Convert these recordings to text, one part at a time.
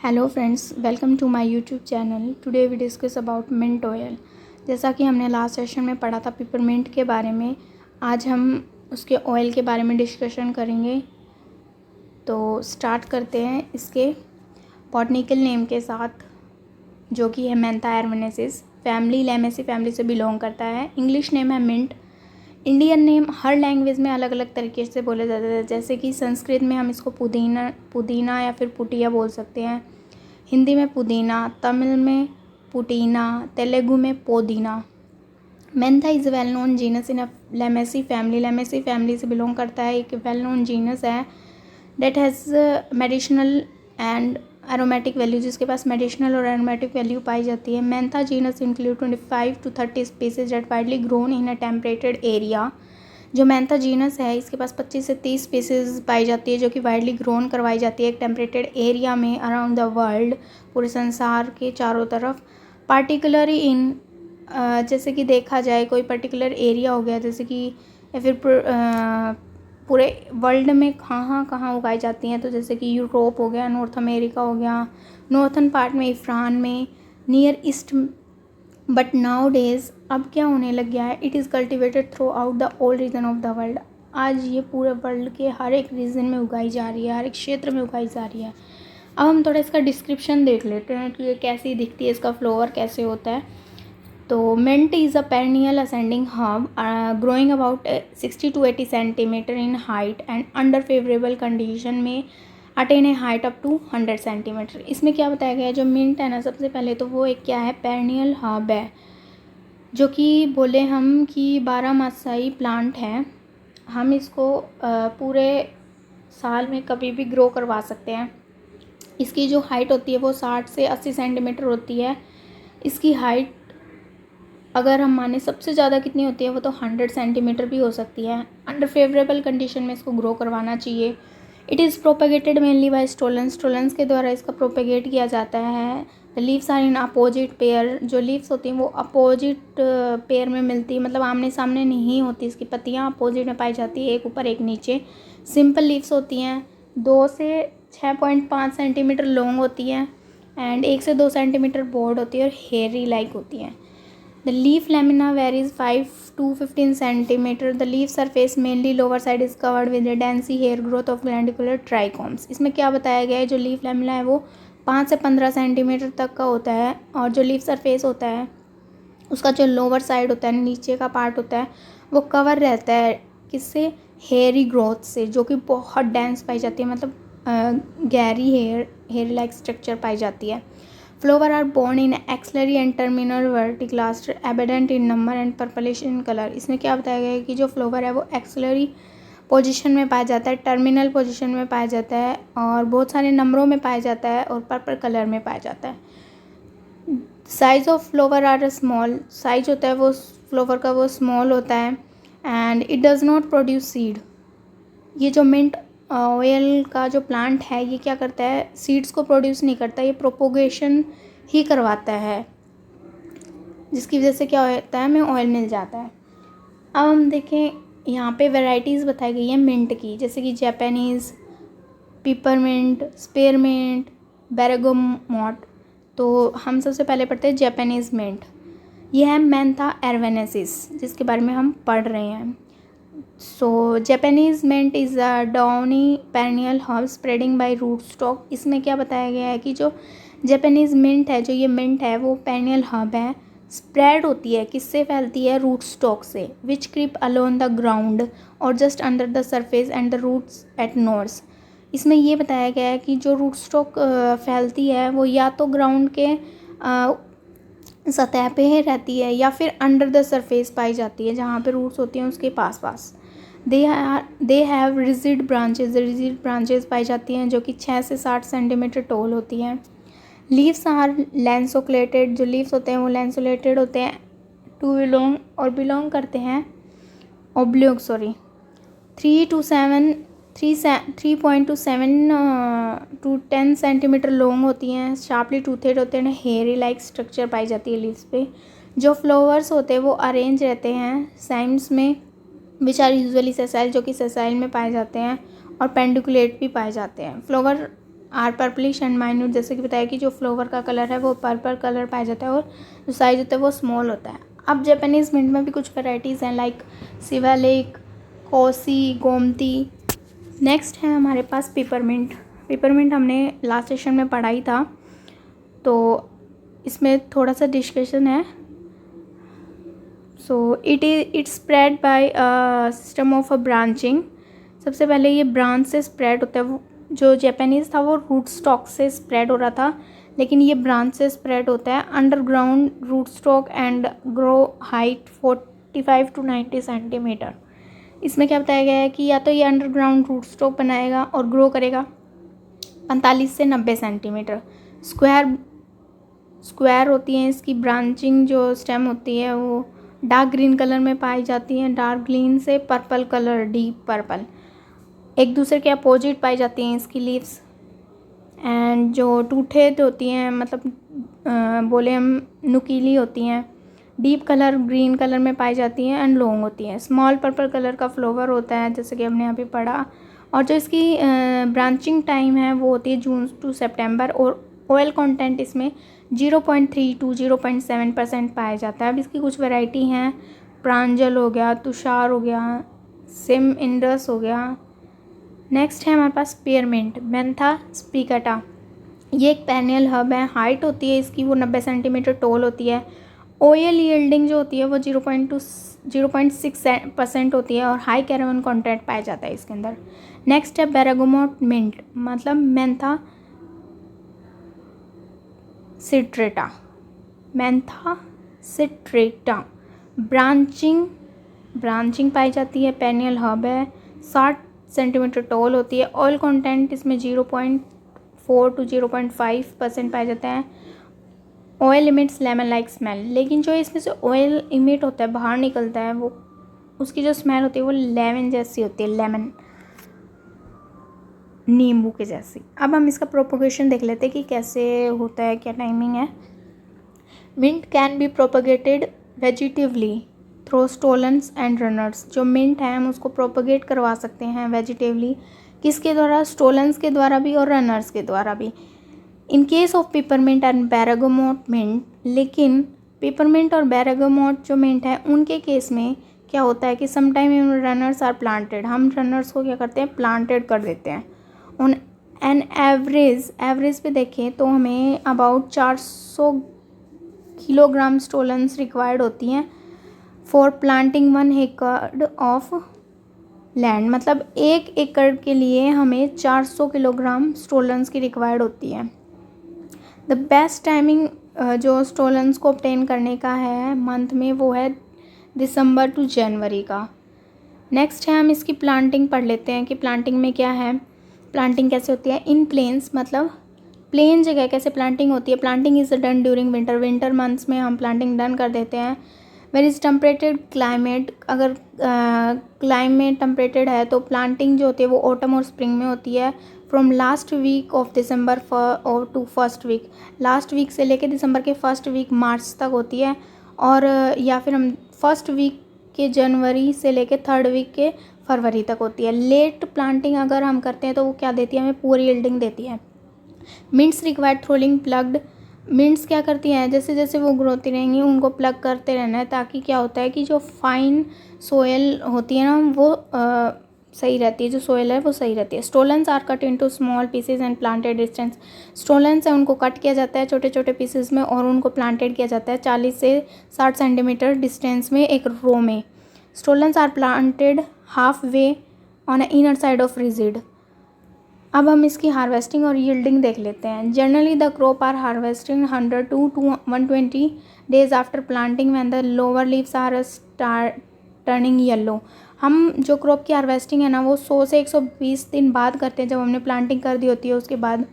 Hello friends, welcome to my YouTube channel. Today we discuss about mint oil. जैसा कि हमने last session में पढ़ा था पिपरमिंट के बारे में, आज हम उसके ऑयल के बारे में डिस्कशन करेंगे। तो स्टार्ट करते हैं इसके बॉटनिकल नेम के साथ, जो कि है मैंथा एरवेनेसिस। फैमिली लैमेसी फैमिली से बिलोंग करता है। इंग्लिश नेम है मिंट। इंडियन नेम हर लैंग्वेज में अलग अलग तरीके से बोले जाते हैं। जैसे कि संस्कृत में हम इसको पुदीना या फिर पुटिया बोल सकते हैं। हिंदी में पुदीना, तमिल में पुटीना, तेलुगु में पोदीना। Mentha is well known genus in Lamiaceae family. Lamiaceae family से बिलोंग करता है। एक वेल नोन जीनस है that has medicinal and aromatic value, जिसके पास मेडिसिनल और एरोमेटिक वैल्यू पाई जाती है। Mentha genus include 25 to 30 species that widely grown in a temperated area. जो मेंथा जीनस है, इसके पास 25 से 30 स्पीसीज पाई जाती है, जो कि वाइडली ग्रोन करवाई जाती है एक टेम्परेटेड एरिया में अराउंड द वर्ल्ड, पूरे संसार के चारों तरफ। पार्टिकुलरली इन जैसे कि देखा जाए कोई पर्टिकुलर एरिया हो गया, जैसे कि या फिर पूरे वर्ल्ड में कहाँ कहाँ उगाई जाती हैं, तो जैसे कि यूरोप हो गया, नॉर्थ अमेरिका हो गया, नॉर्थन पार्ट में इफ्रान में, near east. But now days अब क्या होने लग गया है, it is cultivated throughout the all region of the world. आज ये पूरे वर्ल्ड के हर एक रीजन में उगाई जा रही है, हर एक क्षेत्र में उगाई जा रही है। अब हम थोड़ा इसका डिस्क्रिप्शन देख लेते हैं कि ये कैसी दिखती है, इसका फ्लावर कैसे होता है। तो mint is a perennial ascending herb growing about 60 to 80 centimetre in height and under favourable condition में attain a height up to 100 centimetre. इसमें क्या बताया गया है, जो मिंट है ना, सबसे पहले तो वो एक क्या है, पेरिनियल हर्ब है, जो कि बोले हम कि 12 मासाई प्लांट है। हम इसको पूरे साल में कभी भी ग्रो करवा सकते हैं। इसकी जो हाइट होती है वो 60 से 80 सेंटीमीटर होती है। इसकी हाइट अगर हम माने सबसे ज़्यादा कितनी होती है, वो तो 100 सेंटीमीटर भी हो सकती है। अंडर फेवरेबल कंडीशन में इसको ग्रो करवाना चाहिए। It is propagated mainly by stolons. Stolons के द्वारा इसका प्रोपेगेट किया जाता है। The leaves are in opposite pair. जो लीव्स होती हैं वो अपोजिट पेयर में मिलती है, मतलब आमने सामने नहीं होती। इसकी पत्तियाँ अपोजिट में पाई जाती है, एक ऊपर एक नीचे। सिंपल लीव्स होती हैं, 2 से 6.5 सेंटीमीटर लॉन्ग होती हैं एंड 1 से 2 सेंटीमीटर ब्रॉड होती है और हेयरी लाइक होती हैं। The leaf lamina varies 5 to 15 centimeter. The leaf surface mainly lower side is covered with a dense hair growth of glandular trichomes. इसमें क्या बताया गया है, जो लीफ लैमिना है वो 5 से 15 सेंटीमीटर तक का होता है और जो लीफ सरफेस होता है उसका जो लोअर साइड होता है, नीचे का पार्ट होता है, वो कवर रहता है किससे, हेयरी ग्रोथ से, जो कि बहुत डेंस पाई जाती है, मतलब गहरी हेयर लाइक स्ट्रक्चर पाई जाती है। Flower are born in axillary and terminal verticillars, abundant in number and purplish in color. इसमें क्या बताया गया है कि जो फ्लावर है वो एक्सिलरी पोजीशन में पाया जाता है, टर्मिनल पोजीशन में पाया जाता है और बहुत सारे नंबरों में पाया जाता है और पर्पल कलर में पाया जाता है। Size of flower are small. Size होता है वो फ्लावर का वो स्मॉल होता है and it does not produce seed. ये जो मिंट ऑयल का जो प्लांट है ये क्या करता है, सीड्स को प्रोड्यूस नहीं करता, ये प्रोपोगेशन ही करवाता है, जिसकी वजह से क्या होता है, हमें ऑयल मिल जाता है। अब हम देखें, यहाँ पे वैरायटीज़ बताई गई हैं मिंट की, जैसे कि जापानीज़, पिपरमिंट, स्पेयरमिंट, बेरेगोमोट। तो हम सबसे पहले पढ़ते हैं जापानीज़ मिंट। यह है मैंथा एरवेनेसिस, जिसके बारे में हम पढ़ रहे हैं। So Japanese mint is a downy perennial herb spreading by root stock. इसमें क्या बताया गया है कि जो जापानीज़ मिंट है, जो ये मिंट है वो पेरिनियल हर्ब है, स्प्रेड होती है, किससे फैलती है, रूट स्टॉक से, which creep along the ground और just under the surface and the roots at nodes. इसमें ये बताया गया है कि जो रूट स्टॉक फैलती है वो या तो ग्राउंड के सतह पे रहती है या फिर अंडर द सरफेस पाई जाती है, जहाँ पे रूट्स होती हैं उसके पास पास। दे हैव रिजिड ब्रांचेज पाई जाती हैं, जो कि 6 से 60 सेंटीमीटर टॉल होती हैं। Leaves are lanceolated. जो लीव्स होते हैं वो लैंसोलेटेड होते हैं, टू बिलोंग करते हैं ऑब्लिक 3.27 to 10 सेंटीमीटर लॉन्ग होती हैं, शार्पली टूथेड होते हैं, हेयरी लाइक स्ट्रक्चर पाई जाती है लीव्स पे। जो फ्लावर्स होते हैं वो अरेंज रहते हैं साइम्स में, विच आर यूजुअली सेसाइल, जो कि सेसाइल में पाए जाते हैं और पेंडिकुलेट भी पाए जाते हैं। Flower are purplish and minute, जैसे कि बताया कि जो फ्लावर का कलर है वो पर्पल कलर पाया जाता है और जो साइज़ होता है वो स्मॉल होता है। अब जापानीज़ मिंट में भी कुछ वैराइटीज़ हैं लाइक सिवालिक, कोसी, गोमती। नेक्स्ट है हमारे पास पेपरमिंट। पेपरमिंट हमने लास्ट सेशन में पढ़ा ही था, तो इसमें थोड़ा सा डिस्कशन है। So it spread by system of a branching. सबसे पहले ये ब्रांच से स्प्रेड होता है। वो जो जापानीज़ था वो रूट स्टॉक से स्प्रेड हो रहा था, लेकिन ये ब्रांच से स्प्रेड होता है। Underground root stock and grow height 45 to 90 centimetre. इसमें क्या बताया गया है कि या तो ये अंडरग्राउंड रूट स्टॉक बनाएगा और ग्रो करेगा 45 से 90 सेंटीमीटर। स्क्वायर होती हैं इसकी ब्रांचिंग, जो स्टेम होती है वो डार्क ग्रीन कलर में पाई जाती हैं। डार्क ग्रीन से पर्पल कलर, डीप पर्पल, एक दूसरे के अपोजिट पाई जाती हैं इसकी लीव्स। एंड जो टूथेड होती हैं, मतलब बोले हम नुकीली होती हैं, डीप कलर ग्रीन कलर में पाई जाती हैं एंड लॉन्ग होती हैं। स्मॉल पर्पल कलर का फ्लावर होता है, जैसे कि हमने अभी पढ़ा। और जो इसकी ब्रांचिंग टाइम है वो होती है जून टू सितंबर। और ऑयल कंटेंट इसमें 0.3 to 0.7% पाया जाता है। अब इसकी कुछ वैरायटी हैं, प्रांजल हो गया, तुषार हो गया, सिम इंडस हो गया। नेक्स्ट है हमारे पास स्पीयरमिंट, मेंथा स्पिकाटा। ये एक पेनियल हर्ब है। हाइट होती है इसकी वो 90 सेंटीमीटर टॉल होती है। ऑयल यील्डिंग जो होती है वो 0.6% होती है और हाई कैरावन कंटेंट पाया जाता है इसके अंदर। नेक्स्ट है बेरागोमोट मिंट, मतलब मेंथा सिट्रेटा। मेंथा सिट्रेटा ब्रांचिंग पाई जाती है। पेनियल हर्ब है, 60 सेंटीमीटर टॉल होती है। ऑयल कंटेंट इसमें 0.4 to 0.5% पाया जाता है। Oil emits lemon like smell, लेकिन जो इसमें से ऑयल इमिट होता है, बाहर निकलता है, वो उसकी जो स्मेल होती है वो लेमन जैसी होती है, लेमन, नींबू के जैसी। अब हम इसका प्रोपोगेशन देख लेते हैं कि कैसे होता है, क्या टाइमिंग है। Mint can be propagated vegetatively through stolons and runners. जो मिंट है हम उसको प्रोपोगेट करवा सकते हैं वेजिटेटिवली, किसके द्वारा? स्टोलन्स के द्वारा भी और रनर्स के द्वारा भी। In case of peppermint and bergamot mint, लेकिन पेपरमिंट और बेरागोमोट जो मिंट है उनके केस में क्या होता है कि समटाइम रनर्स आर प्लांटेड। हम रनर्स को क्या करते हैं? प्लांटेड कर देते हैं। ऑन एन एवरेज पे देखें तो हमें अबाउट 400 किलोग्राम स्टोलन्स रिक्वायर्ड होती हैं फॉर प्लांटिंग 1 एकड़ ऑफ लैंड। मतलब 1 एकड़ के लिए हमें 400 किलोग्राम स्टोलन्स की रिक्वायर्ड होती है। द बेस्ट टाइमिंग जो स्टोलन्स को ऑब्टेन करने का है मंथ में, वो है दिसंबर टू जनवरी का। नेक्स्ट है, हम इसकी प्लांटिंग पढ़ लेते हैं कि प्लांटिंग में क्या है, प्लांटिंग कैसे होती है। इन प्लेन्स, मतलब प्लेन जगह कैसे प्लांटिंग होती है। Planting is done during winter months में हम प्लांटिंग डन कर देते हैं। वेर इज़ टेम्परेटेड क्लाइमेट, अगर क्लाइमेट टेम्परेटेड है तो प्लांटिंग जो होती है वो ऑटम और स्प्रिंग में होती है। From last week of December और to first week, last week से लेके दिसंबर के फर्स्ट वीक मार्च तक होती है। और या फिर हम फर्स्ट वीक के जनवरी से लेके थर्ड वीक के फरवरी तक होती है। लेट प्लांटिंग अगर हम करते हैं तो वो क्या देती है? हमें पूरी यील्डिंग देती है। मिंट्स रिक्वायर्ड थ्रोलिंग प्लग्ड, मिंट्स क्या करती हैं, जैसे जैसे वो ग्रो होती रहेंगी उनको प्लग करते रहना है, ताकि क्या होता है कि जो फाइन सोयल होती है ना वो सही रहती है, जो सोयल है वो सही रहती है। Stolons are cut into small pieces and planted distance, stolons है उनको कट किया जाता है छोटे छोटे पीसेस में और उनको प्लांटेड किया जाता है 40 से 60 सेंटीमीटर डिस्टेंस में एक रो में। Stolons are planted half way on inner side of रिजिड। अब हम इसकी हार्वेस्टिंग और यील्डिंग देख लेते हैं। Generally the crop are harvesting 100 to 120 days after planting when the lower leaves are turning yellow. हम जो क्रॉप की हार्वेस्टिंग है ना वो 100 से 120 दिन बाद करते हैं, जब हमने प्लांटिंग कर दी होती है उसके बाद।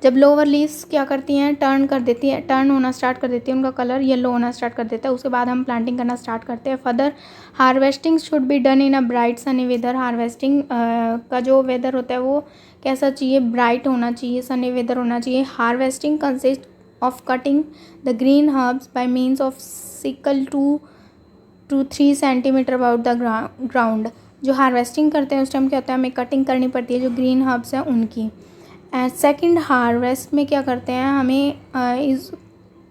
जब लोअर लीव्स क्या करती हैं? टर्न होना स्टार्ट कर देती है, उनका कलर येलो होना स्टार्ट कर देता है, उसके बाद हम प्लांटिंग करना स्टार्ट करते हैं। Further harvesting should be done in a bright sunny weather. Harvesting का जो वेदर होता है वो कैसा चाहिए? ब्राइट होना चाहिए, सनी वेदर होना चाहिए। Harvesting consist of cutting the green herbs bye means of sickle 2 to 3 centimetre about the ground. जो हार्वेस्टिंग करते हैं उस टाइम क्या होता है? हमें कटिंग करनी पड़ती है जो ग्रीन हर्ब्स हैं उनकी। एंड सेकंड हार्वेस्ट में क्या करते हैं, हमें is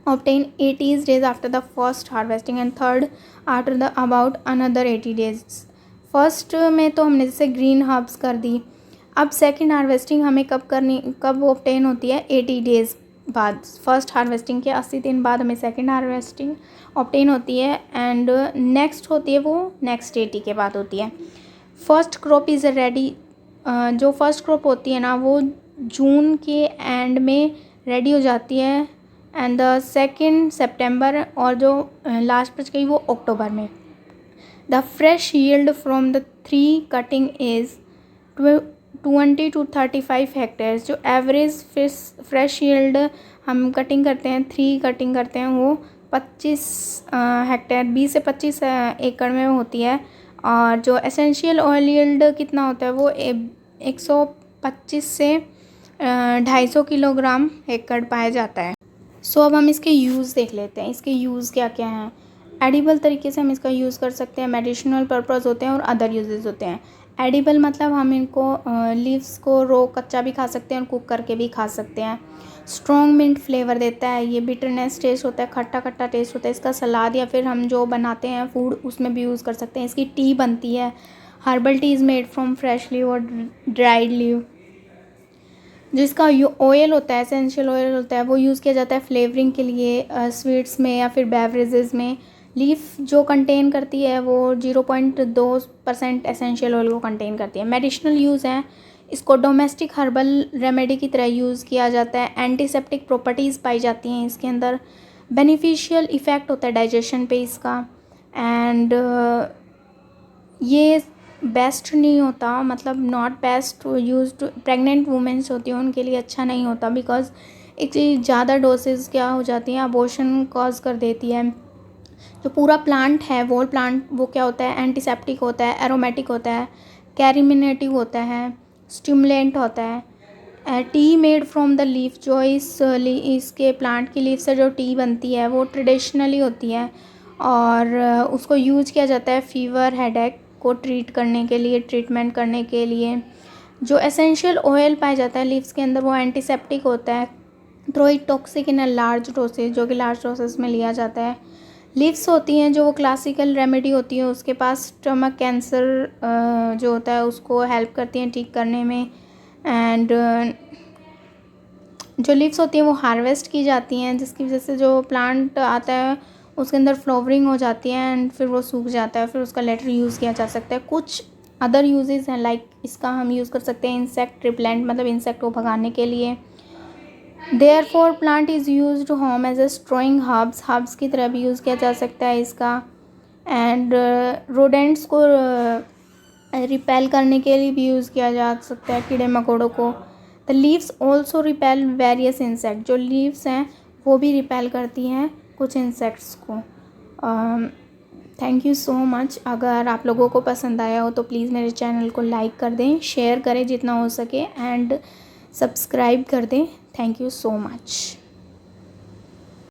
obtain 80 days after the first harvesting and third after the about another 80 days। First में तो हमने जैसे ग्रीन हर्ब्स कर दी, अब सेकंड हार्वेस्टिंग हमें कब ऑब्टेन होती है, 80 डेज़ बाद। फर्स्ट हार्वेस्टिंग के 80 दिन बाद हमें सेकंड हार्वेस्टिंग ऑब्टेन होती है एंड नेक्स्ट होती है वो नेक्स्ट 80 के बाद होती है। फर्स्ट क्रॉप इज़ रेडी, जो फर्स्ट क्रॉप होती है ना वो जून के एंड में रेडी हो जाती है एंड द सेकेंड सितंबर, और जो लास्ट बच गई वो अक्टूबर में। The fresh yield from the 3 cutting is 20 to 35 hectares. जो एवरेज फ्रेश यील्ड हम कटिंग करते हैं, 3 कटिंग करते हैं, वो 25 हेक्टेयर 20 से 25 एकड़ में होती है। और जो एसेंशियल ऑयल यील्ड कितना होता है वो 125 से 250 किलोग्राम एकड़ पाया जाता है। सो अब हम इसके यूज़ देख लेते हैं, इसके यूज़ क्या क्या हैं। एडिबल तरीके से हम इसका यूज़ कर सकते हैं, मेडिसिनल पर्पस होते हैं और अदर यूजेस होते हैं। एडिबल मतलब हम इनको लीव्स को रो कच्चा भी खा सकते हैं और कुक करके भी खा सकते हैं। स्ट्रॉन्ग मिंट फ्लेवर देता है, ये बिटरनेस टेस्ट होता है, खट्टा खट्टा टेस्ट होता है। इसका सलाद या फिर हम जो बनाते हैं फूड उसमें भी यूज़ कर सकते हैं। इसकी टी बनती है, herbal tea is made from fresh leave और ड्राइड लीव। जिसका ऑयल होता है, एसेंशियल ऑयल होता है, वो यूज़ किया जाता है फ्लेवरिंग के लिए स्वीट्स में या फिर बेवरेजेस में। लीफ जो कंटेन करती है वो 0.2% एसेंशियल ऑयल को कंटेन करती है। मेडिसिनल यूज़ हैं, इसको डोमेस्टिक हर्बल रेमेडी की तरह यूज़ किया जाता है। एंटीसेप्टिक प्रॉपर्टीज़ पाई जाती हैं इसके अंदर। बेनिफिशियल इफ़ेक्ट होता है डाइजेशन पे इसका। एंड ये बेस्ट नहीं होता, मतलब not best use pregnant women's होती हैं उनके लिए अच्छा नहीं होता, बिकॉज एक ज़्यादा डोसेस क्या हो जाती हैं, अबॉर्शन कॉज कर देती है। जो पूरा प्लांट है वो क्या होता है, एंटीसेप्टिक होता है, एरोमेटिक होता है, कैरिमिनेटिव होता है, स्टिमुलेंट होता है। T made from the leaf, जो इसके प्लांट की लीफ से जो टी बनती है वो ट्रेडिशनली होती है और उसको यूज किया जाता है फीवर हेडेक को ट्रीटमेंट करने के लिए। जो एसेंशियल ऑयल पाया जाता है लीव्स के अंदर वो एंटीसेप्टिक होता है, though it toxic in a large dosage, जो कि लार्ज डोसेज में लिया जाता है। लीव्स होती हैं जो वो क्लासिकल रेमेडी होती है, उसके पास स्टमक कैंसर जो होता है उसको हेल्प करती हैं ठीक करने में। एंड जो लीव्स होती हैं वो हार्वेस्ट की जाती हैं, जिसकी वजह से जो प्लांट आता है उसके अंदर फ्लावरिंग हो जाती है एंड फिर वो सूख जाता है, फिर उसका लेटर यूज़ किया जा सकता है। कुछ अदर यूजेस हैं, लाइक इसका हम यूज़ कर सकते हैं इंसेक्ट रिपेलेंट, मतलब इंसेक्ट को भगाने के लिए। Therefore plant is used home as a strewing herbs की तरह भी यूज़ किया जा सकता है इसका। एंड रोडेंट्स को रिपेल करने के लिए भी यूज़ किया जा सकता है, कीड़े मकोड़ों को। The leaves also repel various insect, जो लीव्स हैं वो भी रिपेल करती हैं कुछ इंसेक्ट्स को। Thank you so much. अगर आप लोगों को पसंद आया हो तो प्लीज़ मेरे चैनल को लाइक कर दें, शेयर करें जितना हो सके एंड सब्सक्राइब कर दें। Thank you so much.